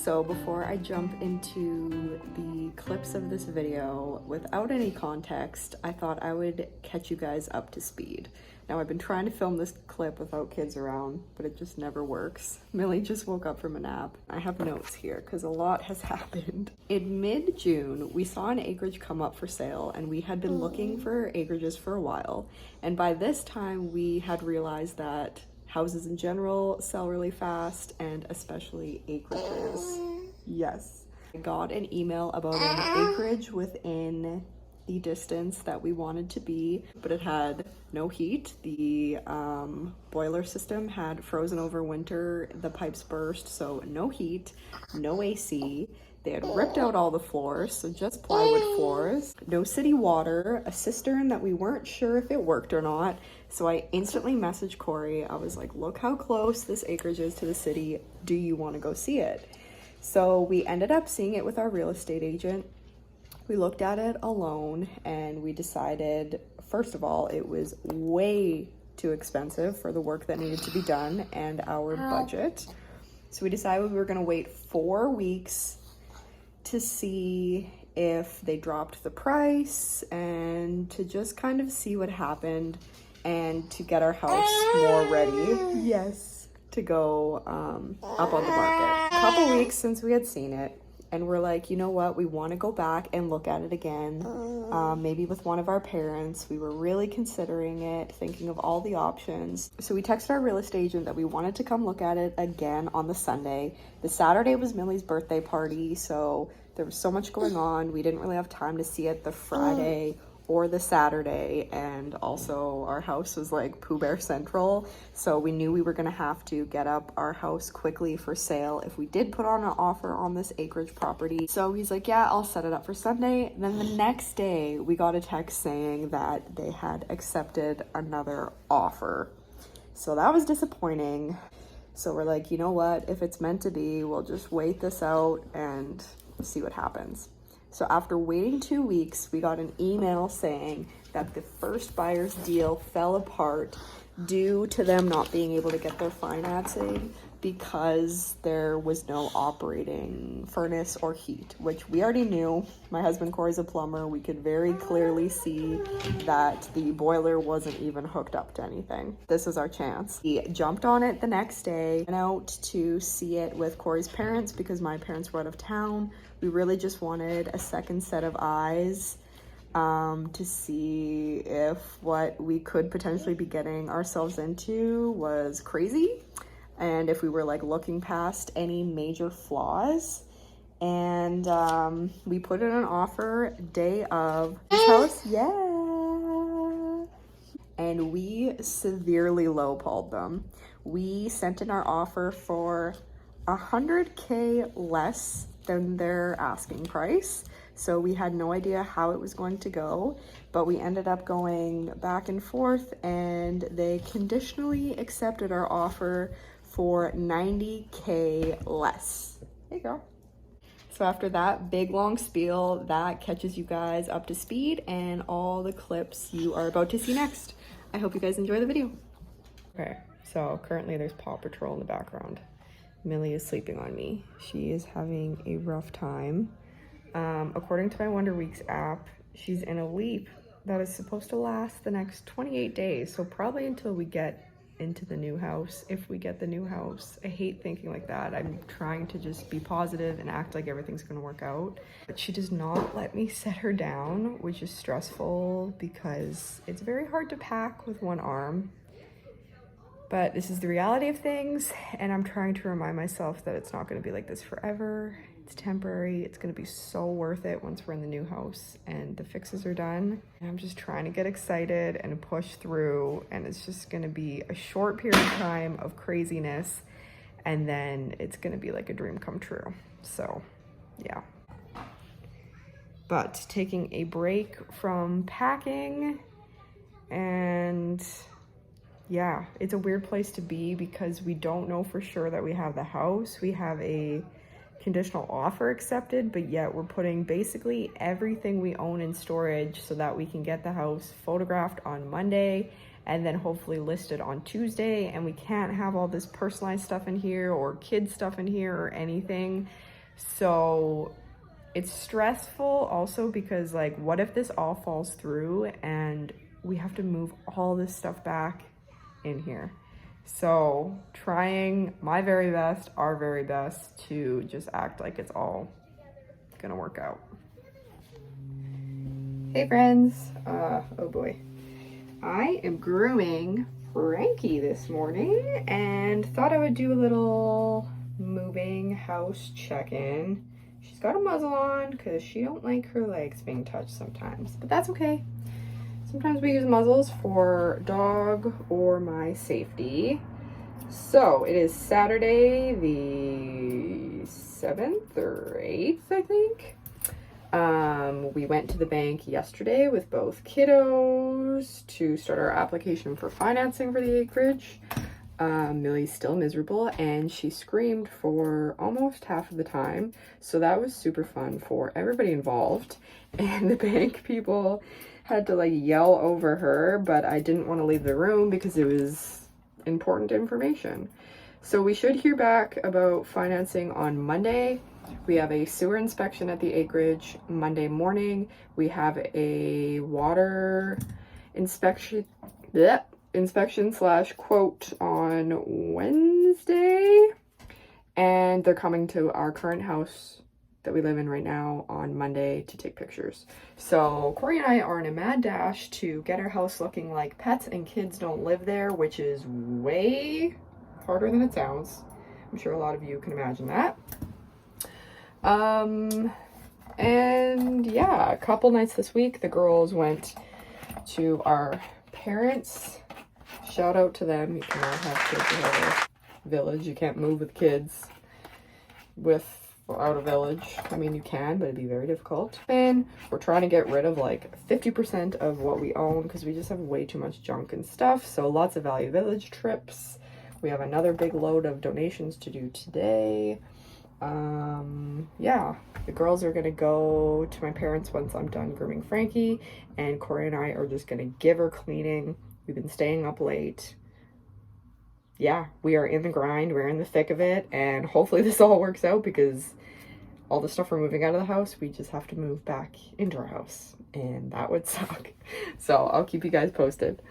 So before I jump into the clips of this video, without any context, I thought I would catch you guys up to speed. Now, I've been trying to film this clip without kids around, but it just never works. Millie just woke up from a nap. I have notes here because a lot has happened. In mid-June, we saw an acreage come up for sale, and we had been looking for acreages for a while. And by this time, we had realized that houses in general sell really fast, and especially acreages. Yes. I got an email about an acreage within the distance that we wanted to be, but it had no heat. The boiler system had frozen over winter. The pipes burst, so no heat, no AC. They had ripped out all the floors, so just plywood floors. No city water, a cistern that we weren't sure if it worked or not. So I instantly messaged Corey. I was like, look how close this acreage is to the city. Do you want to go see it? So we ended up seeing it with our real estate agent. We looked at it alone and we decided, first of all, it was way too expensive for the work that needed to be done and our budget. So we decided we were going to wait 4 weeks to see if they dropped the price and to just kind of see what happened and to get our house more ready. Yes. To go up on the market. A couple weeks since we had seen it. And we're like, you know what, we want to go back and look at it again, maybe with one of our parents. We were really considering it, thinking of all the options. So we texted our real estate agent that we wanted to come look at it again on the Sunday. The Saturday was Millie's birthday party, so there was so much going on. We didn't really have time to see it the Friday or the Saturday, and also our house was like Pooh Bear Central, so we knew we were gonna have to get up our house quickly for sale if we did put on an offer on this acreage property. So he's like, yeah, I'll set it up for Sunday. And then the next day we got a text saying that they had accepted another offer. So that was disappointing. So we're like, you know what, if it's meant to be, we'll just wait this out and see what happens. So after waiting 2 weeks, we got an email saying that the first buyer's deal fell apart due to them not being able to get their financing because there was no operating furnace or heat, which we already knew. My husband Corey's a plumber. We could very clearly see that the boiler wasn't even hooked up to anything. This is our chance. We jumped on it the next day, went out to see it with Corey's parents because my parents were out of town. We really just wanted a second set of eyes to see if what we could potentially be getting ourselves into was crazy and if we were like looking past any major flaws. And we put in an offer day of this house, yeah, and we severely lowballed them. We sent in our offer for $100K less than their asking price. So we had no idea how it was going to go, but we ended up going back and forth and they conditionally accepted our offer for $90K less. Hey girl. So after that big long spiel, that catches you guys up to speed and all the clips you are about to see next. I hope you guys enjoy the video. Okay, so currently there's Paw Patrol in the background. Millie is sleeping on me. She is having a rough time. According to my Wonder Weeks app, she's in a leap that is supposed to last the next 28 days. So probably until we get into the new house, if we get the new house. I hate thinking like that. I'm trying to just be positive and act like everything's gonna work out. But she does not let me set her down, which is stressful because it's very hard to pack with one arm. But this is the reality of things, and I'm trying to remind myself that it's not going to be like this forever. It's temporary. It's going to be so worth it once we're in the new house and the fixes are done. And I'm just trying to get excited and push through, and it's just going to be a short period of time of craziness, and then it's going to be like a dream come true. So, yeah. But taking a break from packing, and yeah, it's a weird place to be because we don't know for sure that we have the house. We have a conditional offer accepted, but yet we're putting basically everything we own in storage so that we can get the house photographed on Monday and then hopefully listed on Tuesday. And we can't have all this personalized stuff in here or kid stuff in here or anything So it's stressful also because, like, what if this all falls through and we have to move all this stuff back in here? So trying my very best, our very best, to just act like it's all gonna work out. Hey friends, oh boy. I am grooming Frankie this morning and thought I would do a little moving house check-in. She's got a muzzle on because she don't like her legs being touched sometimes, but that's okay. Sometimes we use muzzles for dog or my safety. So it is Saturday the 7th or 8th, I think. We went to the bank yesterday with both kiddos to start our application for financing for the acreage. Millie's still miserable and she screamed for almost half of the time. So that was super fun for everybody involved. And the bank people had to like yell over her, but I didn't want to leave the room because it was important information. So we should hear back about financing on Monday. We have a sewer inspection at the acreage Monday morning. We have a water inspection slash quote on Wednesday. And they're coming to our current house that we live in right now on Monday to take pictures. So Corey and I are in a mad dash to get our house looking like pets and kids don't live there, which is way harder than it sounds. I'm sure a lot of you can imagine that. And yeah, a couple nights this week, the girls went to our parents. Shout out to them. You cannot have kids without a village. You can't move with kids without a village. I mean, you can, but it'd be very difficult. And we're trying to get rid of like 50% of what we own because we just have way too much junk and stuff. So lots of Value Village trips. We have another big load of donations to do today. Yeah, the girls are gonna go to my parents once I'm done grooming Frankie, and Corey and I are just gonna give her cleaning. We've been staying up late. Yeah, we are in the grind, we're in the thick of it, and hopefully this all works out because all the stuff we're moving out of the house, we just have to move back into our house, and that would suck. So I'll keep you guys posted.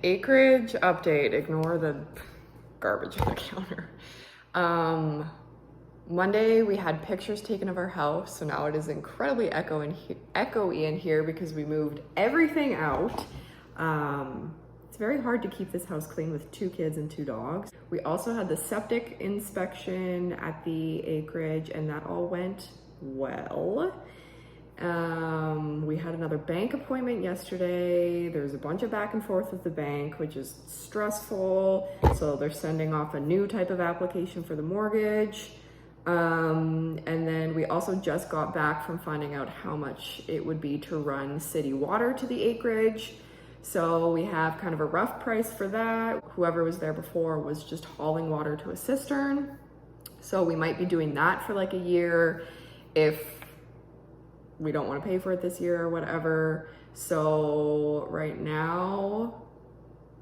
Acreage update. Ignore the garbage on the counter. Monday we had pictures taken of our house, so now it is incredibly echoey in here because we moved everything out. It's very hard to keep this house clean with 2 kids and 2 dogs. We also had the septic inspection at the acreage and that all went well. We had another bank appointment yesterday. There's a bunch of back and forth with the bank, which is stressful. So they're sending off a new type of application for the mortgage. And then we also just got back from finding out how much it would be to run city water to the acreage. So we have kind of a rough price for that. Whoever was there before was just hauling water to a cistern. So we might be doing that for like a year if we don't want to pay for it this year or whatever. So right now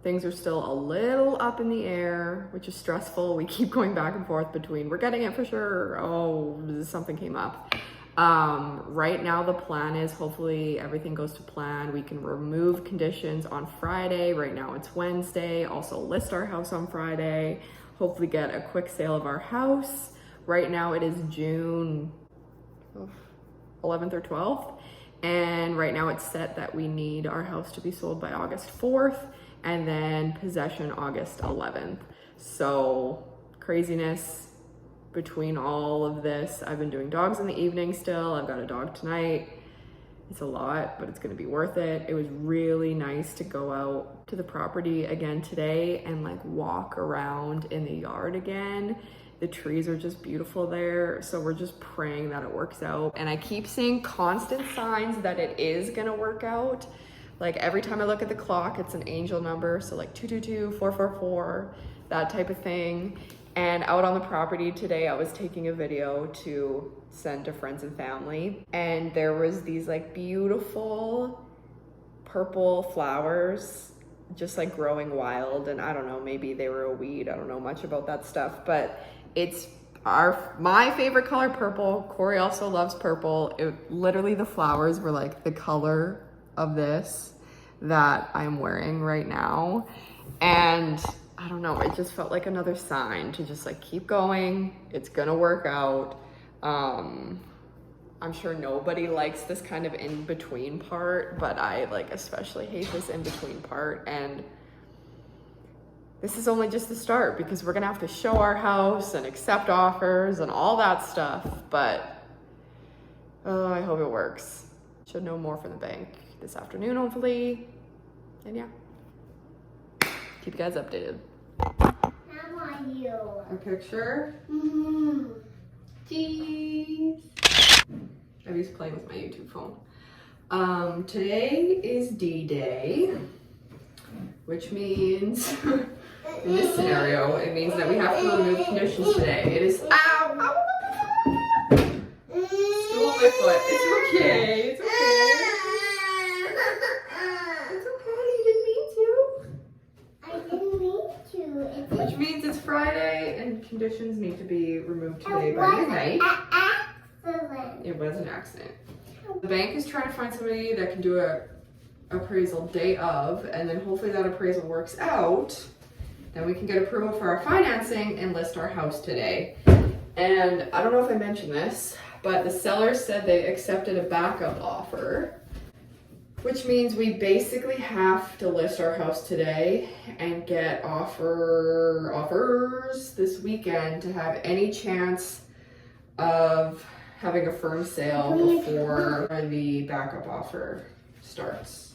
things are still a little up in the air, which is stressful. We keep going back and forth between we're getting it for sure, oh, something came up. Right now the plan is hopefully everything goes to plan. We can remove conditions on Friday. Right now it's Wednesday. Also list our house on Friday. Hopefully get a quick sale of our house. Right now it is June 11th or 12th. And right now it's set that we need our house to be sold by August 4th and then possession August 11th. So craziness between all of this. I've been doing dogs in the evening still. I've got a dog tonight. It's a lot, but it's gonna be worth it. It was really nice to go out to the property again today and like walk around in the yard again. The trees are just beautiful there. So we're just praying that it works out. And I keep seeing constant signs that it is gonna work out. Like every time I look at the clock, it's an angel number. So like 222, 444, that type of thing. And out on the property today, I was taking a video to send to friends and family. And there was these like beautiful purple flowers just like growing wild. And I don't know, maybe they were a weed. I don't know much about that stuff, but it's my favorite color, purple. Corey also loves purple. Literally the flowers were like the color of this that I'm wearing right now. And I don't know, it just felt like another sign to just like keep going. It's gonna work out. I'm sure nobody likes this kind of in-between part, but I like especially hate this in-between part. And this is only just the start because we're gonna have to show our house and accept offers and all that stuff. But I hope it works. Should know more from the bank this afternoon, hopefully. And yeah, keep you guys updated. How are you? A picture? Mm-hmm. Jeez. Abby's playing with my YouTube phone. Today is D-Day, which means in this scenario, it means that we have to remove conditions today. It is, ow, ow, ow, still on my foot. It's okay, it's okay. It's okay, you didn't mean to. I didn't mean to. Which means it's Friday and conditions need to be removed today by midnight. Excellent. It was an accident. The bank is trying to find somebody that can do a appraisal day of, and then hopefully that appraisal works out. Then we can get approval for our financing and list our house today. And I don't know if I mentioned this, but the seller said they accepted a backup offer, which means we basically have to list our house today and get offers this weekend to have any chance of having a firm sale before the backup offer starts.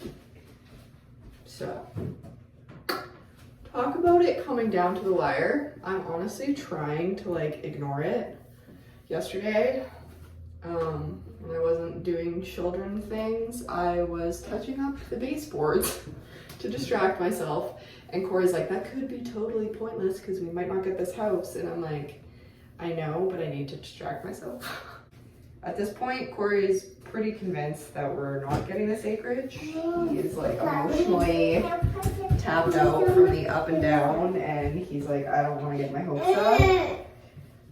So, talk about it coming down to the wire. I'm honestly trying to like ignore it. Yesterday, when I wasn't doing children things, I was touching up the baseboards to distract myself. And Corey's like, that could be totally pointless because we might not get this house. And I'm like, I know, but I need to distract myself. At this point, Corey is pretty convinced that we're not getting this acreage. He is like emotionally tapped out from the up and down, and he's like, I don't want to get my hopes up.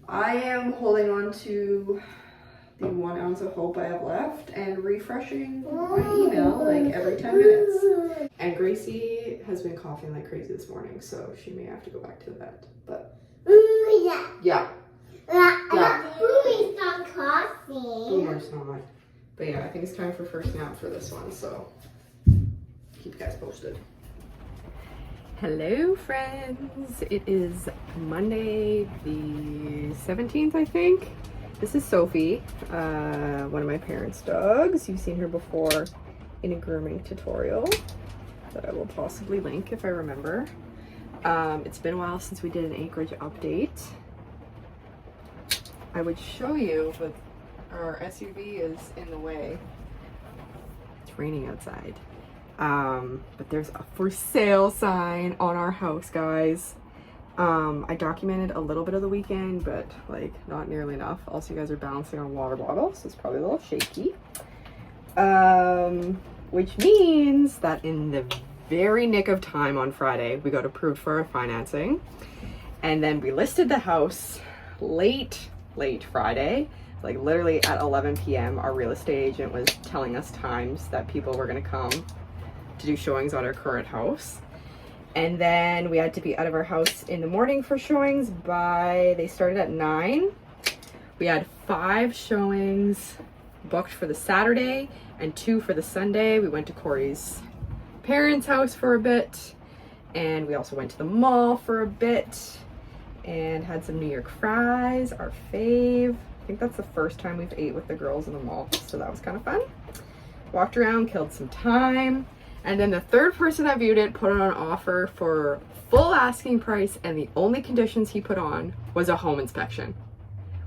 I am holding on to the 1 ounce of hope I have left and refreshing my email like every 10 minutes. And Gracie has been coughing like crazy this morning, so she may have to go back to the vet. But yeah. Boomie's not coughing. Boomer's not. But yeah, I think it's time for first nap for this one, so keep you guys posted. Hello friends, it is Monday the 17th, I think. This is Sophie, one of my parents' dogs. You've seen her before in a grooming tutorial that I will possibly link if I remember. It's been a while since we did an Acreage update. I would show you, but our SUV is in the way. It's raining outside. But there's a for sale sign on our house, guys. I documented a little bit of the weekend, but like not nearly enough. Also, you guys are balancing on water bottles, so it's probably a little shaky. Which means that in the very nick of time on Friday, we got approved for our financing. And then we listed the house late Friday, like literally at 11 p.m. Our real estate agent was telling us times that people were gonna come to do showings on our current house. And then we had to be out of our house in the morning for showings they started at 9. We had 5 showings booked for the Saturday and 2 for the Sunday. We went to Corey's parents' house for a bit, and we also went to the mall for a bit and had some New York fries, our fave. I think that's the first time we've ate with the girls in the mall, so that was kind of fun. walked around, killed some time. And then the third person that viewed it put it on offer for full asking price, and the only conditions he put on was a home inspection,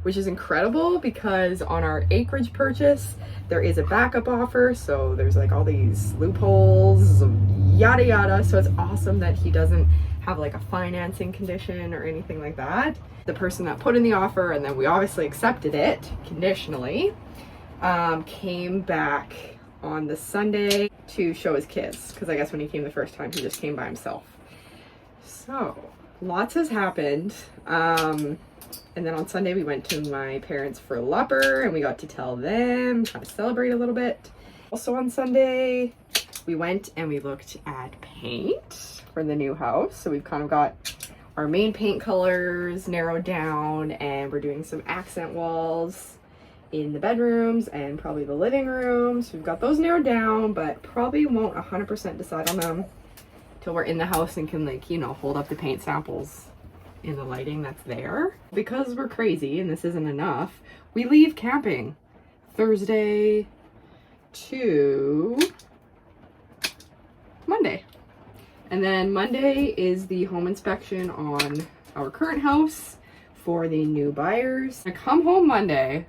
which is incredible because on our Acreage purchase, there is a backup offer. So there's like all these loopholes, yada yada. So it's awesome that he doesn't have like a financing condition or anything like that. The person that put in the offer, and then we obviously accepted it conditionally, came back on the Sunday to show his kids, because I guess when he came the first time he just came by himself. So lots has happened. And then on Sunday we went to my parents for Lupper, and we got to tell them, kind of celebrate a little bit. Also on Sunday we went and we looked at paint for the new house. So we've kind of got our main paint colors narrowed down, and we're doing some accent walls in the bedrooms and probably the living room. So we've got those narrowed down, but probably won't 100% decide on them till we're in the house and can, like, you know, hold up the paint samples in the lighting that's there. Because we're crazy and this isn't enough, we leave camping Thursday to Monday. And then Monday is the home inspection on our current house for the new buyers. I come home Monday,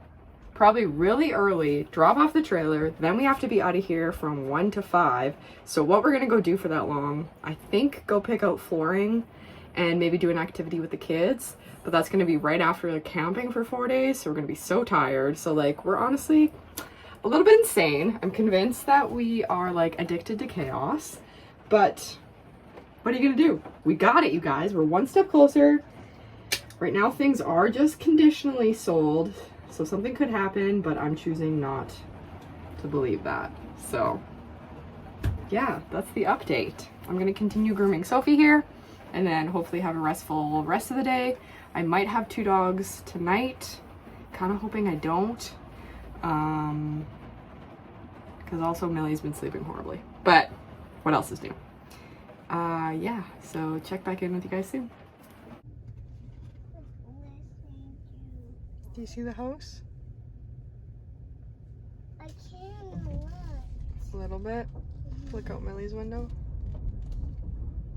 probably really early, drop off the trailer, then we have to be out of here from 1 to 5. So what we're gonna go do for that long, I think go pick out flooring and maybe do an activity with the kids, but that's gonna be right after like camping for 4 days, so we're gonna be so tired. So like, we're honestly a little bit insane. I'm convinced that we are like addicted to chaos, but what are you gonna do? We got it, you guys. We're one step closer. Right now things are just conditionally sold, so something could happen, but I'm choosing not to believe that. So yeah, that's the update. I'm gonna continue grooming Sophie here, and then hopefully have a restful rest of the day. I might have 2 dogs tonight. Kind of hoping I don't. Because also Millie's been sleeping horribly. But what else is new? Yeah, so check back in with you guys soon. Do you see the house? I can't look. A little bit. Look out Millie's window.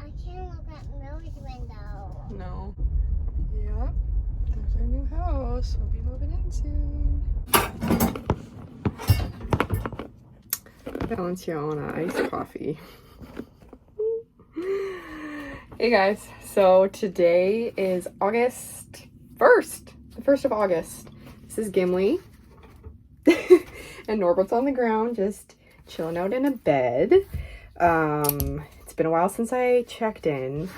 I can't look at Millie's window. No. Yep. There's our new house. We'll be moving in soon. Valenciana iced coffee. Hey guys, so today is August 1st. The 1st of August. This is Gimli. And Norbert's on the ground just chilling out in a bed. It's been a while since I checked in,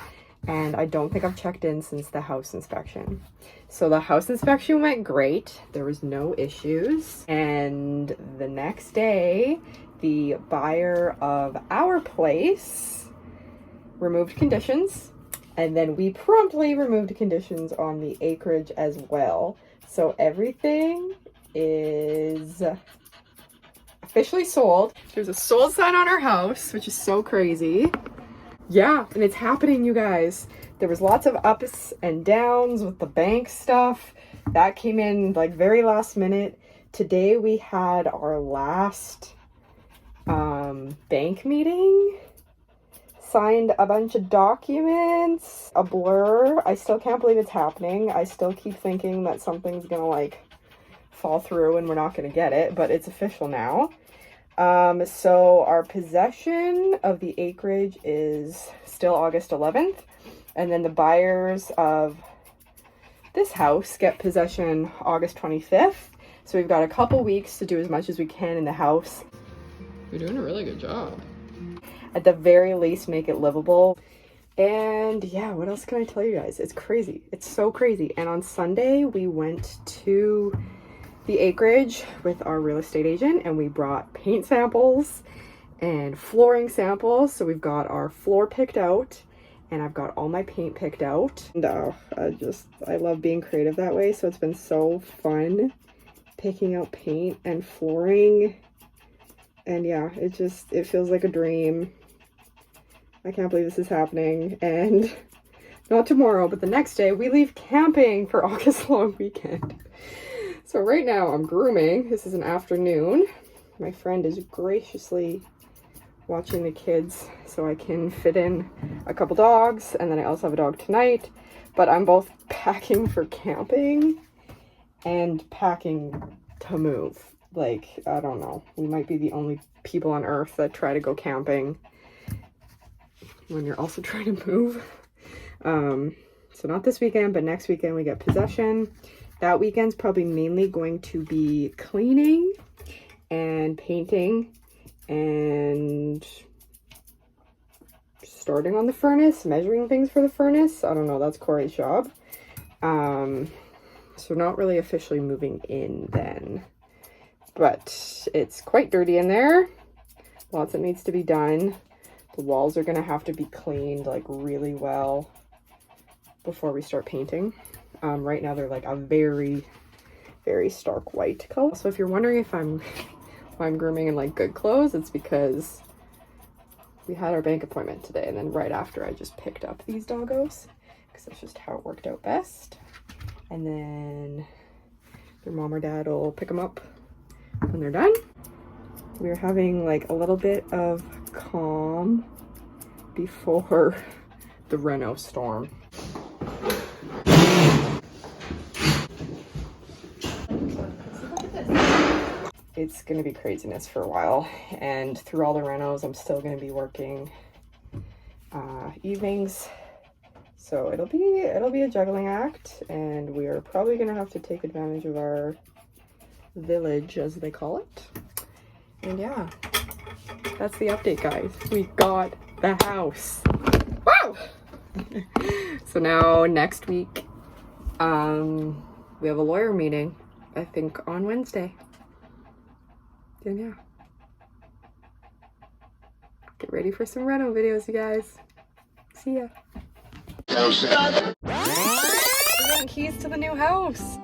and I don't think I've checked in since the house inspection. So the house inspection went great. There was no issues. And the next day, the buyer of our place removed conditions, and then we promptly removed conditions on the Acreage as well. So everything is officially sold. There's a sold sign on our house, which is so crazy. Yeah, and it's happening, you guys. There was lots of ups and downs with the bank stuff. That came in like very last minute. Today we had our last bank meeting. Signed a bunch of documents, a blur. I still can't believe it's happening. I still keep thinking that something's gonna like fall through and we're not gonna get it, but it's official now. So our possession of the Acreage is still August 11th, and then the buyers of this house get possession August 25th. So we've got a couple weeks to do as much as we can in the house. You're doing a really good job. At the very least, make it livable. And yeah, what else can I tell you guys? It's crazy. It's so crazy. And on Sunday, we went to the Acreage with our real estate agent, and we brought paint samples and flooring samples. So we've got our floor picked out, and I've got all my paint picked out. And I love being creative that way. So it's been so fun picking out paint and flooring. And yeah, it feels like a dream. I can't believe this is happening. And not tomorrow, but the next day, we leave camping for August long weekend. So right now I'm grooming. This is an afternoon. my friend is graciously watching the kids so I can fit in a couple dogs, and then I also have a dog tonight. But I'm both packing for camping and packing to move. Like, I don't know. We might be the only people on earth that try to go camping when you're also trying to move. So not this weekend, but next weekend we get possession. That weekend's probably mainly going to be cleaning and painting and starting on the furnace, measuring things for the furnace. I don't know, that's Corey's job. So not really officially moving in then, but it's quite dirty in there. Lots that needs to be done. The walls are gonna have to be cleaned like really well before we start painting. Right now they're like a very, very stark white color. So if you're wondering if I'm grooming in like good clothes, it's because we had our bank appointment today, and then right after I just picked up these doggos because that's just how it worked out best. And then their mom or dad will pick them up when they're done. We're having like a little bit of calm before the reno storm. It's gonna be craziness for a while, and through all the renos I'm still gonna be working evenings, so it'll be a juggling act, and we are probably gonna have to take advantage of our village, as they call it. And yeah, that's the update, guys. We got the house. Wow. So now next week we have a lawyer meeting, I think on Wednesday. And yeah, get ready for some reno videos, you guys. See ya. We're getting keys to the new house.